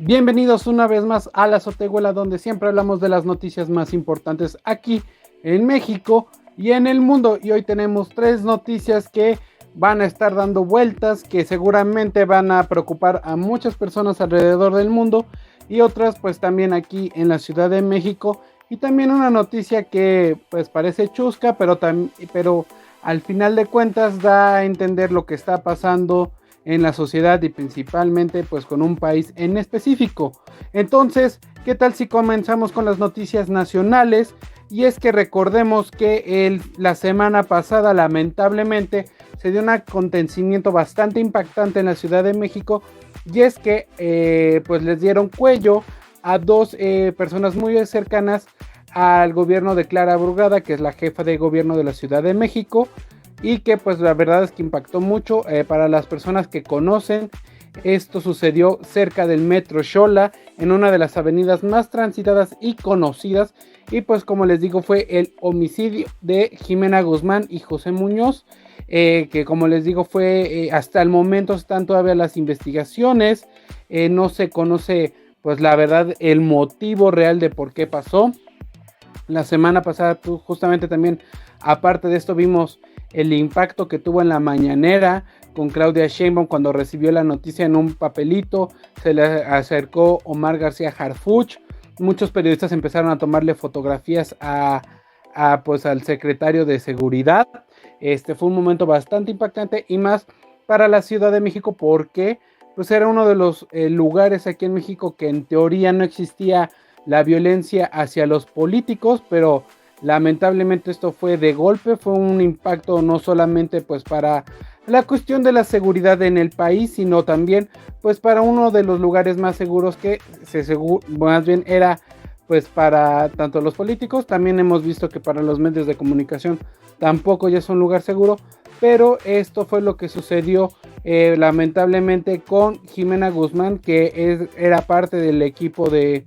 Bienvenidos una vez más a La Azotehuela, donde siempre hablamos de las noticias más importantes aquí en México y en el mundo. Y hoy tenemos tres noticias que van a estar dando vueltas, que seguramente van a preocupar a muchas personas alrededor del mundo y otras pues también aquí en la Ciudad de México. Y también una noticia que pues parece chusca, pero al final de cuentas da a entender lo que está pasando en la sociedad y principalmente pues con un país en específico. Entonces, ¿qué tal si comenzamos con las noticias nacionales? Y es que recordemos que la semana pasada lamentablemente se dio un acontecimiento bastante impactante en la Ciudad de México, y es que pues les dieron cuello a dos personas muy cercanas al gobierno de Clara Brugada, que es la jefa de gobierno de la Ciudad de México, y que pues la verdad es que impactó mucho. Para las personas que conocen, esto sucedió cerca del metro Xola, en una de las avenidas más transitadas y conocidas, y pues como les digo fue el homicidio de Jimena Guzmán y José Muñoz, que como les digo fue hasta el momento están todavía las investigaciones, no se conoce pues la verdad el motivo real de por qué pasó. La semana pasada justamente también, aparte de esto, vimos el impacto que tuvo en la mañanera con Claudia Sheinbaum cuando recibió la noticia en un papelito. Se le acercó Omar García Harfuch. Muchos periodistas empezaron a tomarle fotografías pues al secretario de seguridad. Fue un momento bastante impactante y más para la Ciudad de México, porque pues era uno de los lugares aquí en México que en teoría no existía la violencia hacia los políticos, pero lamentablemente esto fue de golpe. Fue un impacto no solamente pues para la cuestión de la seguridad en el país, sino también pues para uno de los lugares más seguros que más bien era pues para tanto los políticos. También hemos visto que para los medios de comunicación tampoco ya es un lugar seguro, pero esto fue lo que sucedió lamentablemente con Jimena Guzmán, que era parte del equipo de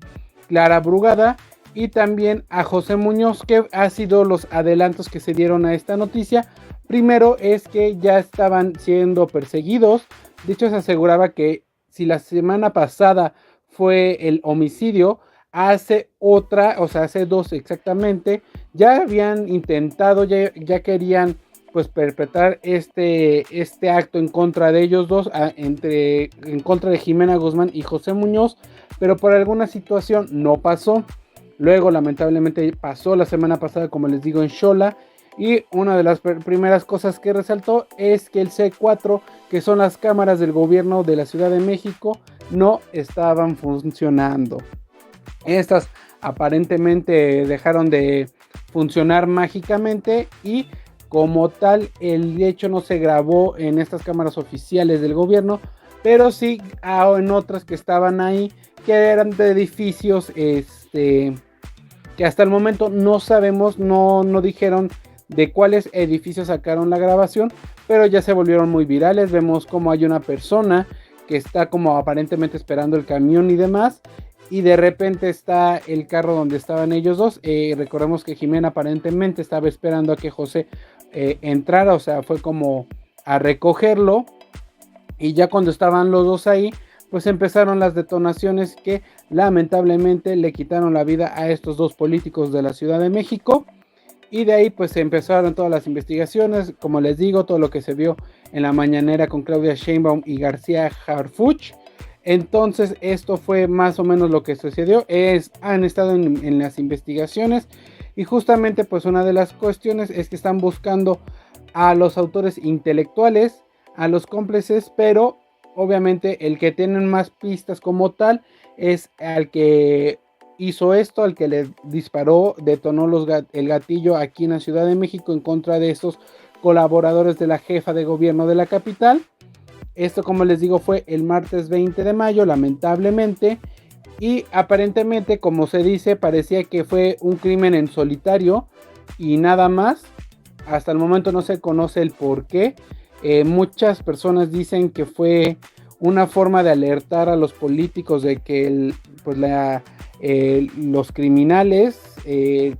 Clara Brugada, y también a José Muñoz, que ha sido los adelantos que se dieron a esta noticia. Primero es que ya estaban siendo perseguidos. De hecho, se aseguraba que si la semana pasada fue el homicidio, hace dos exactamente, ya habían intentado, ya querían pues perpetrar este acto en contra de ellos dos, en contra de Jimena Guzmán y José Muñoz, pero por alguna situación no pasó. Luego lamentablemente pasó la semana pasada, como les digo, en Xola, y una de las primeras cosas que resaltó es que el C4, que son las cámaras del gobierno de la Ciudad de México, no estaban funcionando. Estas aparentemente dejaron de funcionar mágicamente, y como tal el hecho no se grabó en estas cámaras oficiales del gobierno, pero sí en otras que estaban ahí, que eran de edificios que hasta el momento no sabemos, no dijeron de cuáles edificios sacaron la grabación, pero ya se volvieron muy virales. Vemos como hay una persona que está como aparentemente esperando el camión y demás, y de repente está el carro donde estaban ellos dos. Recordemos que Jimena aparentemente estaba esperando a que José entrara, o sea, fue como a recogerlo, y ya cuando estaban los dos ahí, pues empezaron las detonaciones que lamentablemente le quitaron la vida a estos dos políticos de la Ciudad de México. Y de ahí pues empezaron todas las investigaciones, como les digo, todo lo que se vio en la mañanera con Claudia Sheinbaum y García Harfuch. Entonces esto fue más o menos lo que sucedió. Han estado en las investigaciones, y justamente pues una de las cuestiones es que están buscando a los autores intelectuales, a los cómplices, pero obviamente el que tienen más pistas como tal es al que hizo esto, al que le disparó, detonó el gatillo aquí en la Ciudad de México en contra de estos colaboradores de la jefa de gobierno de la capital. Esto, como les digo, fue el martes 20 de mayo, lamentablemente, y aparentemente, como se dice, parecía que fue un crimen en solitario y nada más. Hasta el momento no se conoce el por qué. Muchas personas dicen que fue una forma de alertar a los políticos de que los criminales,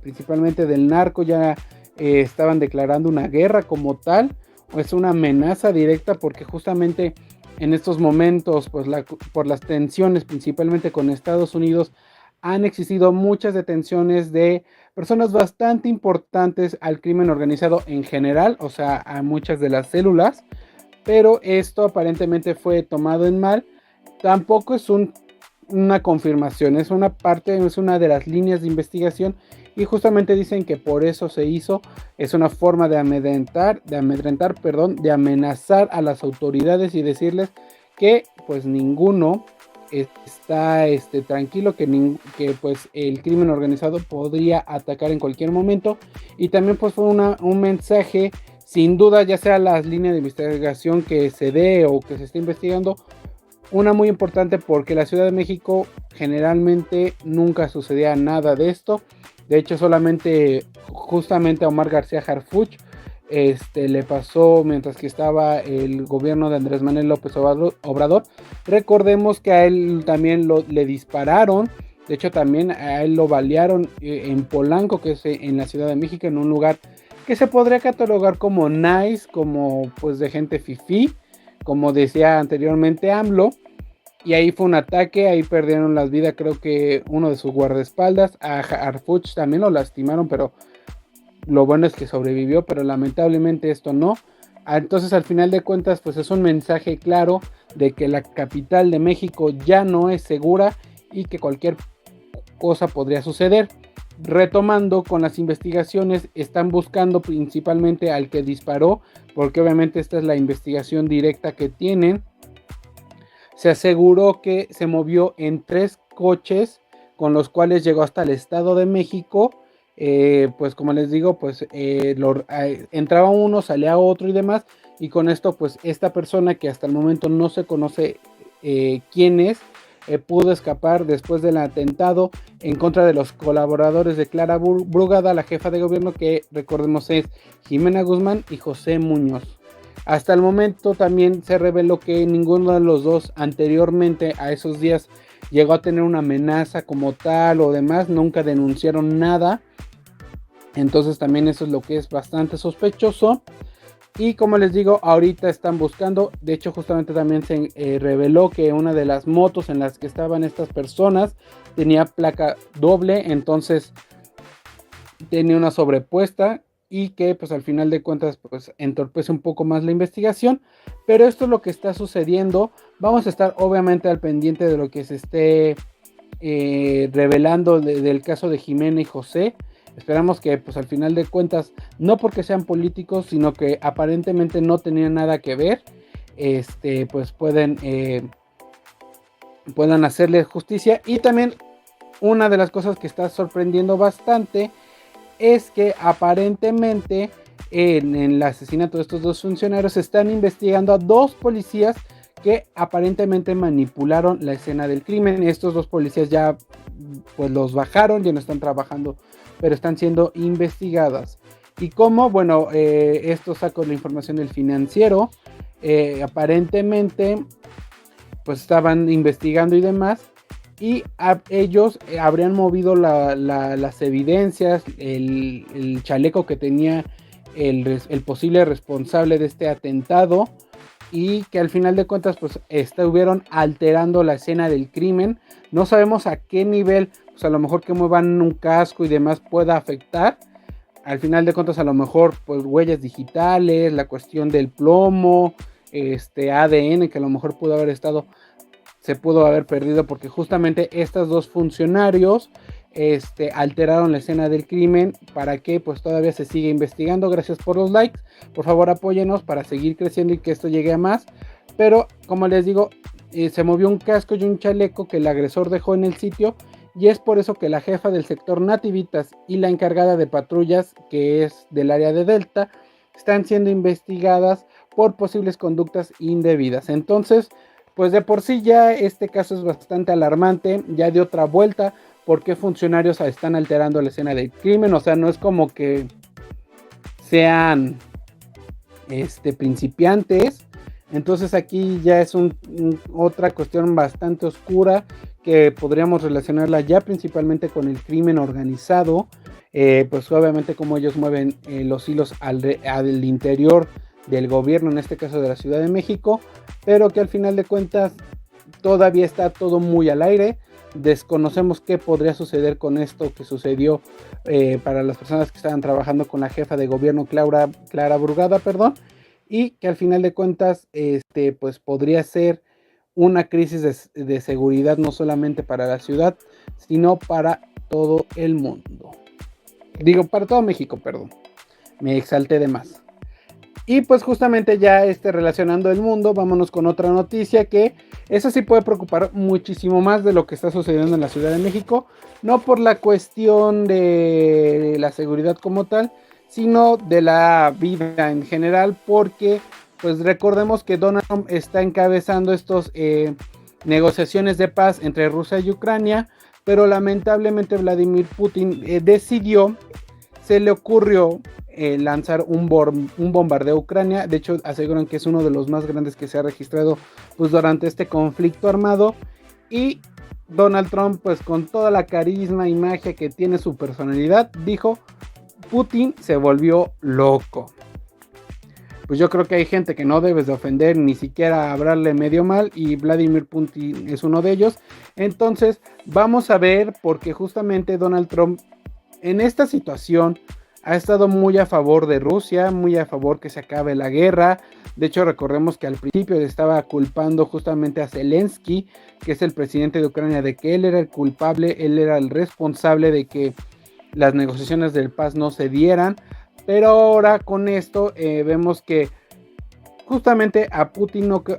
principalmente del narco, ya estaban declarando una guerra como tal, o es una amenaza directa, porque justamente en estos momentos, pues por las tensiones principalmente con Estados Unidos, han existido muchas detenciones de personas bastante importantes al crimen organizado en general, o sea, a muchas de las células, pero esto aparentemente fue tomado en mal. Tampoco es una confirmación, es una parte, es una de las líneas de investigación y justamente dicen que por eso se hizo, es una forma de amedrentar, de amenazar a las autoridades y decirles que pues ninguno está tranquilo, que pues el crimen organizado podría atacar en cualquier momento. Y también pues fue un mensaje, sin duda, ya sea las líneas de investigación que se dé o que se esté investigando, una muy importante porque la Ciudad de México generalmente nunca sucedía nada de esto. De hecho, solamente justamente a Omar García Harfuch le pasó mientras que estaba el gobierno de Andrés Manuel López Obrador. Recordemos que a él también le dispararon. De hecho, también a él lo balearon en Polanco, que es en la Ciudad de México, en un lugar que se podría catalogar como nice, como pues de gente fifí, como decía anteriormente AMLO. Y ahí fue un ataque, ahí perdieron las vidas, creo que uno de sus guardaespaldas, a Harfuch también lo lastimaron, pero lo bueno es que sobrevivió, pero lamentablemente esto no. Entonces al final de cuentas pues es un mensaje claro de que la capital de México ya no es segura y que cualquier cosa podría suceder. Retomando con las investigaciones, están buscando principalmente al que disparó, porque obviamente esta es la investigación directa que tienen. Se aseguró que se movió en 3 coches con los cuales llegó hasta el Estado de México. Pues como les digo, pues entraba uno, salía otro y demás. Y con esto, pues esta persona que hasta el momento no se conoce quién es, pudo escapar después del atentado en contra de los colaboradores de Clara Brugada, la jefa de gobierno, que recordemos es Jimena Guzmán y José Muñoz. Hasta el momento también se reveló que ninguno de los dos anteriormente a esos días llegó a tener una amenaza como tal o demás, nunca denunciaron nada. Entonces también eso es lo que es bastante sospechoso. Y como les digo, ahorita están buscando, de hecho justamente también se reveló que una de las motos en las que estaban estas personas tenía placa doble, entonces tenía una sobrepuesta y que pues al final de cuentas pues entorpece un poco más la investigación, pero esto es lo que está sucediendo. Vamos a estar obviamente al pendiente de lo que se esté revelando del caso de Jimena y José. Esperamos que pues al final de cuentas, no porque sean políticos, sino que aparentemente no tenían nada que ver, pues puedan hacerle justicia. Y también una de las cosas que está sorprendiendo bastante es que aparentemente en el asesinato de estos 2 funcionarios se están investigando a 2 policías que aparentemente manipularon la escena del crimen. Estos 2 policías ya pues los bajaron, ya no están trabajando, pero están siendo investigadas. ¿Y cómo? Bueno, esto saco la información del Financiero. Aparentemente pues estaban investigando y demás, y ellos habrían movido las evidencias, el chaleco que tenía el posible responsable de este atentado, y que al final de cuentas pues estuvieron alterando la escena del crimen. No sabemos a qué nivel, pues a lo mejor que muevan un casco y demás pueda afectar. Al final de cuentas a lo mejor pues huellas digitales, la cuestión del plomo, ADN que a lo mejor se pudo haber perdido porque justamente estos 2 funcionarios alteraron la escena del crimen. Para que pues todavía se sigue investigando. Gracias por los likes, por favor apóyenos para seguir creciendo y que esto llegue a más. Pero como les digo, se movió un casco y un chaleco que el agresor dejó en el sitio, y es por eso que la jefa del sector Nativitas y la encargada de patrullas, que es del área de Delta, están siendo investigadas por posibles conductas indebidas. Entonces pues de por sí ya este caso es bastante alarmante, ya de otra vuelta, por qué funcionarios están alterando la escena del crimen. O sea, no es como que sean principiantes. Entonces aquí ya es otra cuestión bastante oscura que podríamos relacionarla ya principalmente con el crimen organizado. Pues obviamente como ellos mueven los hilos al interior del gobierno, en este caso de la Ciudad de México, pero que al final de cuentas todavía está todo muy al aire. Desconocemos qué podría suceder con esto que sucedió para las personas que estaban trabajando con la jefa de gobierno Clara Brugada, perdón, y que al final de cuentas pues podría ser una crisis de seguridad no solamente para la ciudad, sino para todo el mundo. Digo, para todo México, perdón. Me exalté de más. Y pues justamente ya relacionando el mundo, vámonos con otra noticia que eso sí puede preocupar muchísimo más de lo que está sucediendo en la Ciudad de México, no por la cuestión de la seguridad como tal, sino de la vida en general, porque pues recordemos que Donald Trump está encabezando estos negociaciones de paz entre Rusia y Ucrania, pero lamentablemente Vladimir Putin decidió, se le ocurrió lanzar un bombardeo a Ucrania. De hecho, aseguran que es uno de los más grandes que se ha registrado pues durante este conflicto armado. Y Donald Trump, pues con toda la carisma y magia que tiene su personalidad, dijo: Putin se volvió loco. Pues yo creo que hay gente que no debes de ofender, ni siquiera hablarle medio mal, y Vladimir Putin es uno de ellos. Entonces vamos a ver, porque justamente Donald Trump en esta situación ha estado muy a favor de Rusia, muy a favor que se acabe la guerra. De hecho, recordemos que al principio estaba culpando justamente a Zelensky, que es el presidente de Ucrania, de que él era el culpable, él era el responsable de que las negociaciones de paz no se dieran. Pero ahora con esto vemos que justamente a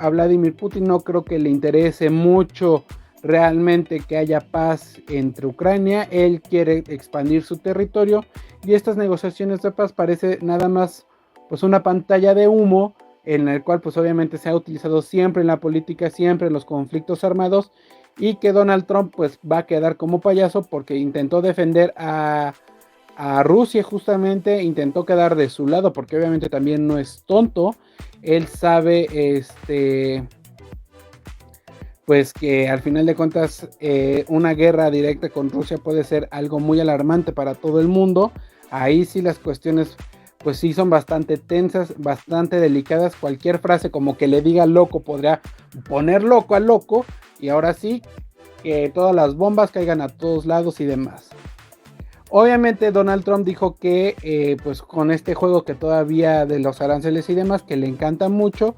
Vladimir Putin no creo que le interese mucho realmente que haya paz entre Ucrania. Él quiere expandir su territorio y estas negociaciones de paz parece nada más pues una pantalla de humo, en el cual pues obviamente se ha utilizado siempre en la política, siempre en los conflictos armados, y que Donald Trump pues va a quedar como payaso porque intentó defender a Rusia, justamente intentó quedar de su lado, porque obviamente también no es tonto. Él sabe pues que al final de cuentas una guerra directa con Rusia puede ser algo muy alarmante para todo el mundo. Ahí sí las cuestiones pues sí son bastante tensas, bastante delicadas. Cualquier frase como que le diga loco podría poner loco al loco, y ahora sí que todas las bombas caigan a todos lados y demás. Obviamente Donald Trump dijo que pues con este juego que todavía de los aranceles y demás, que le encanta mucho,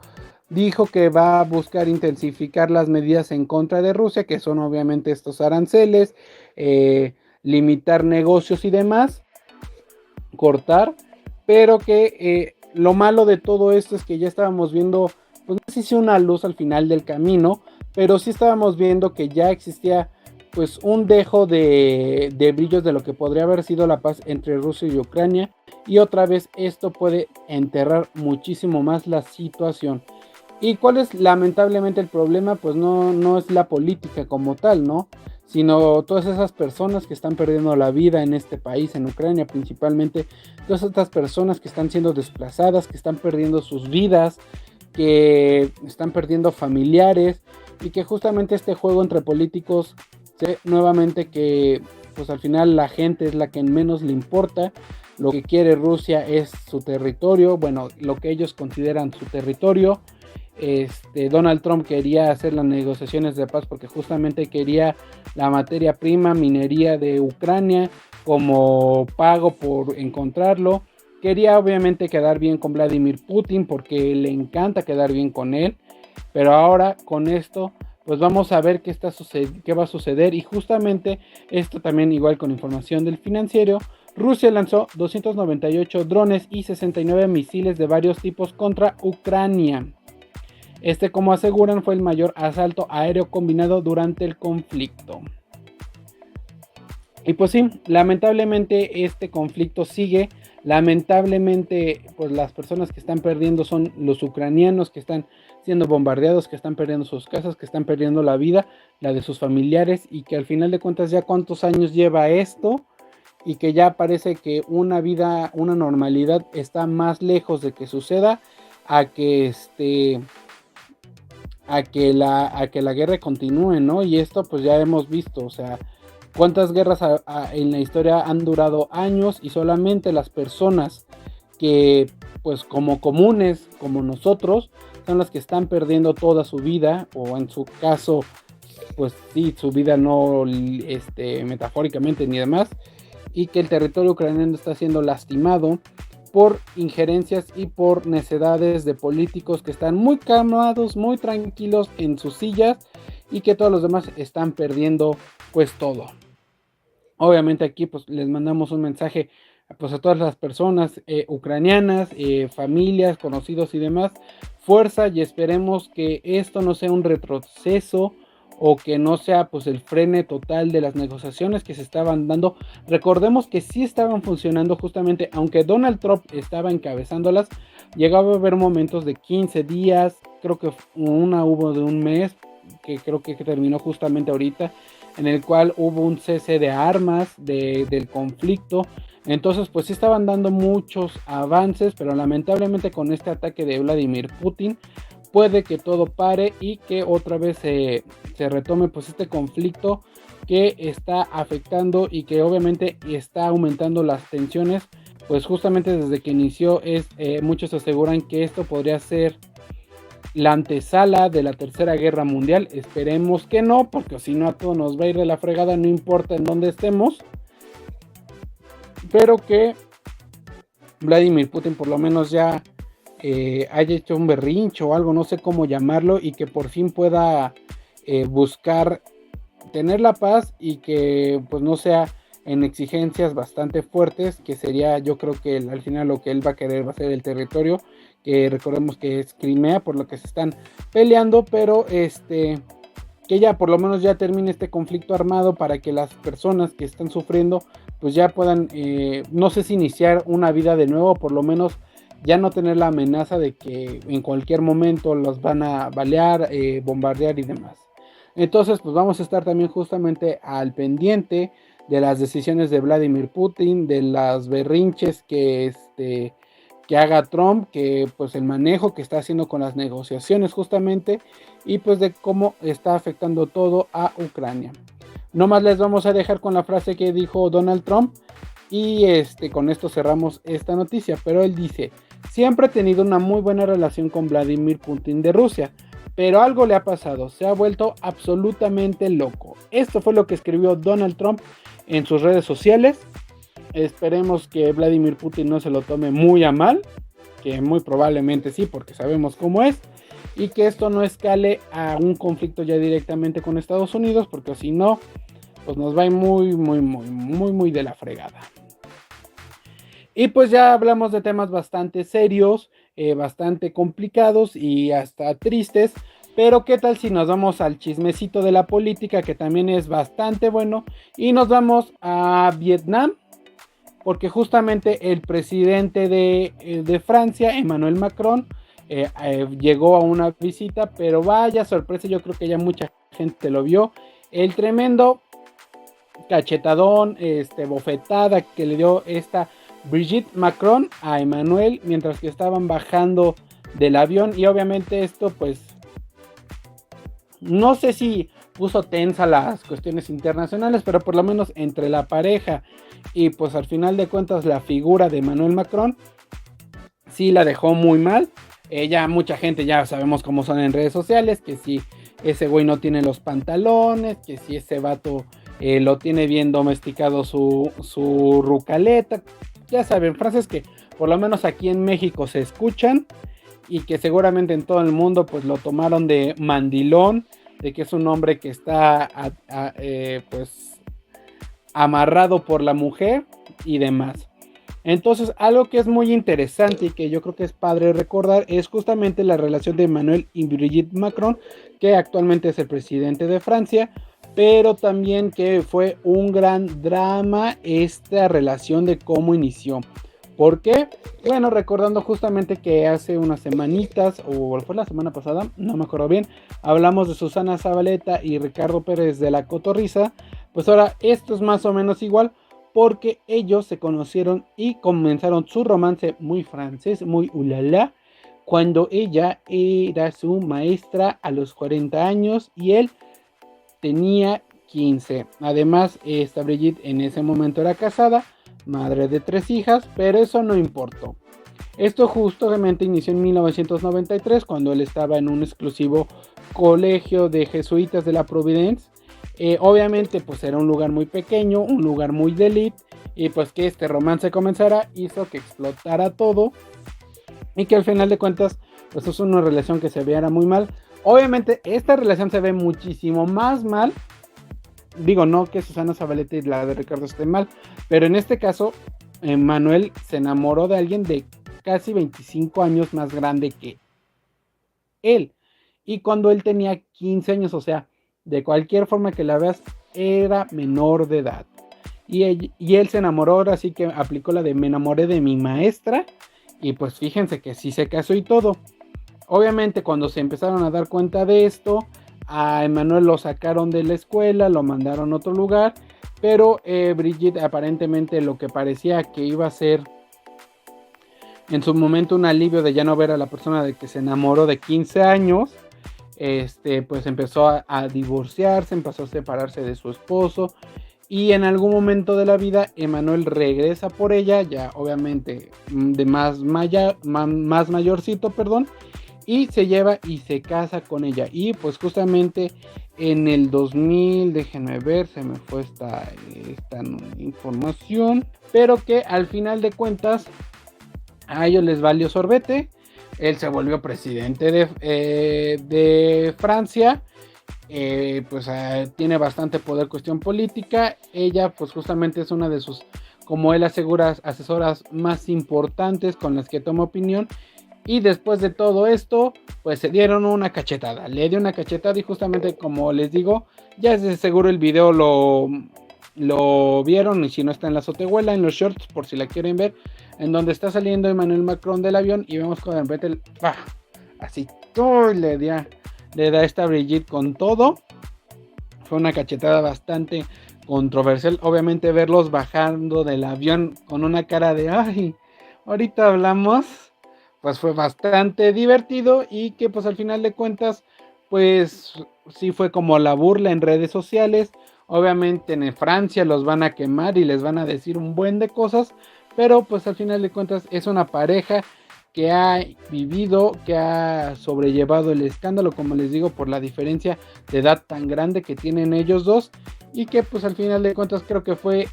dijo que va a buscar intensificar las medidas en contra de Rusia, que son obviamente estos aranceles, limitar negocios y demás, cortar, pero que lo malo de todo esto es que ya estábamos viendo, pues no sé si una luz al final del camino, pero sí estábamos viendo que ya existía pues un dejo de brillos de lo que podría haber sido la paz entre Rusia y Ucrania, y otra vez esto puede enterrar muchísimo más la situación. ¿Y cuál es lamentablemente el problema? Pues no es la política como tal, ¿no? Sino todas esas personas que están perdiendo la vida en este país, en Ucrania principalmente, todas estas personas que están siendo desplazadas, que están perdiendo sus vidas, que están perdiendo familiares, y que justamente este juego entre políticos sé nuevamente que pues al final la gente es la que menos le importa. Lo que quiere Rusia es su territorio, bueno, lo que ellos consideran su territorio. Donald Trump quería hacer las negociaciones de paz porque justamente quería la materia prima, minería de Ucrania como pago por encontrarlo. Quería obviamente quedar bien con Vladimir Putin porque le encanta quedar bien con él, pero ahora con esto pues vamos a ver qué va a suceder. Y justamente esto también igual con información del Financiero. Rusia lanzó 298 drones y 69 misiles de varios tipos contra Ucrania. Como aseguran, fue el mayor asalto aéreo combinado durante el conflicto. Y pues sí, lamentablemente este conflicto sigue. Lamentablemente, pues las personas que están perdiendo son los ucranianos, que están siendo bombardeados, que están perdiendo sus casas, que están perdiendo la vida, la de sus familiares, y que al final de cuentas ya cuántos años lleva esto, y que ya parece que una vida, una normalidad está más lejos de que suceda a que la guerra continúe, ¿no? Y esto pues ya hemos visto, o sea, cuántas guerras en la historia han durado años, y solamente las personas que pues como comunes, como nosotros, son las que están perdiendo toda su vida, o en su caso, pues sí, su vida no metafóricamente ni demás, y que el territorio ucraniano está siendo lastimado por injerencias y por necedades de políticos que están muy calmados, muy tranquilos en sus sillas, y que todos los demás están perdiendo pues todo. Obviamente aquí pues les mandamos un mensaje pues a todas las personas ucranianas, familias, conocidos y demás, fuerza, y esperemos que esto no sea un retroceso o que no sea pues el frene total de las negociaciones que se estaban dando. Recordemos que sí estaban funcionando, justamente, aunque Donald Trump estaba encabezándolas, llegaba a haber momentos de 15 días, creo que una hubo de un mes, que creo que terminó justamente ahorita, en el cual hubo un cese de armas del conflicto. Entonces pues sí estaban dando muchos avances, pero lamentablemente con este ataque de Vladimir Putin puede que todo pare y que otra vez se retome pues este conflicto que está afectando y que obviamente está aumentando las tensiones, pues justamente desde que inició. Muchos aseguran que esto podría ser la antesala de la Tercera Guerra Mundial. Esperemos que no, porque si no a todos nos va a ir de la fregada, no importa en dónde estemos, pero que Vladimir Putin por lo menos ya haya hecho un berrincho o algo, no sé cómo llamarlo, y que por fin pueda buscar tener la paz, y que pues no sea en exigencias bastante fuertes, que sería, yo creo que al final lo que él va a querer va a ser el territorio, que recordemos que es Crimea, por lo que se están peleando, pero que ya por lo menos ya termine este conflicto armado, para que las personas que están sufriendo pues ya puedan, no sé si iniciar una vida de nuevo, por lo menos ya no tener la amenaza de que en cualquier momento los van a balear, bombardear y demás. Entonces pues vamos a estar también justamente al pendiente de las decisiones de Vladimir Putin, de las berrinches que haga Trump, que pues el manejo que está haciendo con las negociaciones justamente, y pues de cómo está afectando todo a Ucrania. No más les vamos a dejar con la frase que dijo Donald Trump, y con esto cerramos esta noticia, pero él dice: siempre he tenido una muy buena relación con Vladimir Putin de Rusia, pero algo le ha pasado, se ha vuelto absolutamente loco. Esto fue lo que escribió Donald Trump en sus redes sociales. Esperemos que Vladimir Putin no se lo tome muy a mal, que muy probablemente sí, porque sabemos cómo es, y que esto no escale a un conflicto ya directamente con Estados Unidos, porque si no, pues nos va a ir muy de la fregada. Y pues ya hablamos de temas bastante serios, bastante complicados y hasta tristes, pero qué tal si nos vamos al chismecito de la política, que también es bastante bueno, y nos vamos a Vietnam, porque justamente el presidente de Francia, Emmanuel Macron, llegó a una visita, pero vaya sorpresa, yo creo que ya mucha gente lo vio, el tremendo cachetadón, bofetada que le dio esta Brigitte Macron a Emmanuel mientras que estaban bajando del avión, y obviamente esto pues no sé si puso tensa las cuestiones internacionales, pero por lo menos entre la pareja y pues al final de cuentas la figura de Emmanuel Macron sí la dejó muy mal. Ya mucha gente ya sabemos cómo son en redes sociales, que si ese güey no tiene los pantalones, que si ese vato lo tiene bien domesticado su rucaleta. Ya saben, frases que por lo menos aquí en México se escuchan, y que seguramente en todo el mundo pues lo tomaron de mandilón, de que es un hombre que está pues amarrado por la mujer y demás. Entonces, algo que es muy interesante y que yo creo que es padre recordar es justamente la relación de Emmanuel y Brigitte Macron, que actualmente es el presidente de Francia, pero también que fue un gran drama esta relación de cómo inició. ¿Por qué? Bueno, recordando justamente que hace unas semanitas, o fue la semana pasada, no me acuerdo bien, hablamos de Susana Zabaleta y Ricardo Pérez de la Cotorrisa. Pues ahora esto es más o menos igual, porque ellos se conocieron y comenzaron su romance muy francés, muy ulala, cuando ella era su maestra a los 40 años y él tenía 15. Además, Brigitte en ese momento era casada, madre de 3 hijas, pero eso no importó. Esto justamente inició en 1993, cuando él estaba en un exclusivo colegio de jesuitas de la Providence. Obviamente pues era un lugar muy pequeño, un lugar muy de élite, y pues que este romance comenzara hizo que explotara todo y que al final de cuentas pues es una relación que se viera muy mal. Obviamente esta relación se ve muchísimo más mal. Digo, no que Susana Zabaleta y la de Ricardo estén mal, pero en este caso Manuel se enamoró de alguien de casi 25 años más grande que él. Y cuando él tenía 15 años, o sea, de cualquier forma que la veas, era menor de edad. Y él se enamoró, ahora sí que aplicó la de me enamoré de mi maestra. Y pues fíjense que sí se casó y todo. Obviamente cuando se empezaron a dar cuenta de esto, a Emanuel lo sacaron de la escuela, lo mandaron a otro lugar. Pero Brigitte aparentemente lo que parecía que iba a ser en su momento un alivio de ya no ver a la persona de que se enamoró de 15 años, pues empezó a divorciarse, empezó a separarse de su esposo, y en algún momento de la vida Emanuel regresa por ella, ya obviamente de más mayorcito, perdón, y se lleva y se casa con ella. Y pues justamente en el 2000, déjenme ver, se me fue esta información, pero que al final de cuentas a ellos les valió sorbete. Él se volvió presidente de Francia. Pues tiene bastante poder, cuestión política. Ella pues justamente es una de sus, como él asegura, asesoras más importantes con las que toma opinión. Y después de todo esto, pues se dieron una cachetada. Le dio una cachetada y justamente como les digo, ya de seguro el video lo vieron, y si no está en la azotehuela, en los shorts, por si la quieren ver, en donde está saliendo Emmanuel Macron del avión y vemos como de repente así le da esta Brigitte con todo. Fue una cachetada bastante controversial, obviamente verlos bajando del avión con una cara de ay, ahorita hablamos, pues fue bastante divertido, y que pues al final de cuentas pues sí fue como la burla en redes sociales. Obviamente en Francia los van a quemar y les van a decir un buen de cosas, pero pues al final de cuentas es una pareja que ha vivido, que ha sobrellevado el escándalo, como les digo, por la diferencia de edad tan grande que tienen ellos dos, y que pues al final de cuentas creo que fue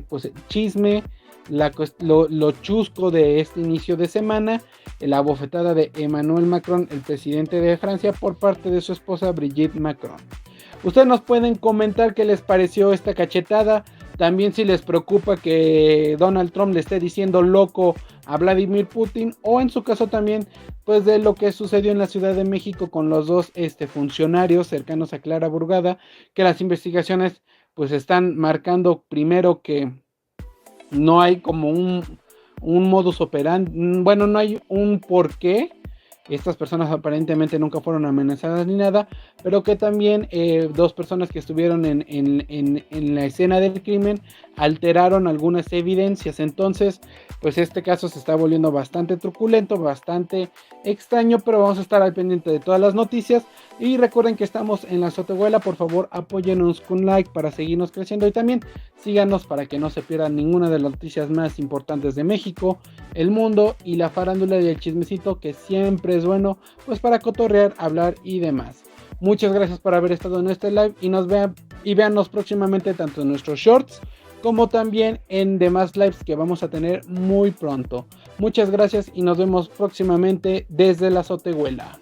pues chisme, lo chusco de este inicio de semana, la bofetada de Emmanuel Macron, el presidente de Francia, por parte de su esposa Brigitte Macron. Ustedes nos pueden comentar qué les pareció esta cachetada. También si les preocupa que Donald Trump le esté diciendo loco a Vladimir Putin, o en su caso también pues de lo que sucedió en la Ciudad de México con los dos funcionarios cercanos a Clara Burgada, que las investigaciones pues están marcando primero que no hay como un modus operandi, bueno, no hay un porqué. Estas personas aparentemente nunca fueron amenazadas ni nada, pero que también dos personas que estuvieron en la escena del crimen alteraron algunas evidencias. Entonces, pues este caso se está volviendo bastante truculento, bastante extraño, pero vamos a estar al pendiente de todas las noticias. Y recuerden que estamos en la azotehuela, por favor apóyennos con like para seguirnos creciendo, y también síganos para que no se pierdan ninguna de las noticias más importantes de México, el mundo y la farándula y el chismecito, que siempre es bueno pues para cotorrear, hablar y demás. Muchas gracias por haber estado en este live, y véanos próximamente tanto en nuestros shorts como también en demás lives que vamos a tener muy pronto. Muchas gracias y nos vemos próximamente desde la azotehuela.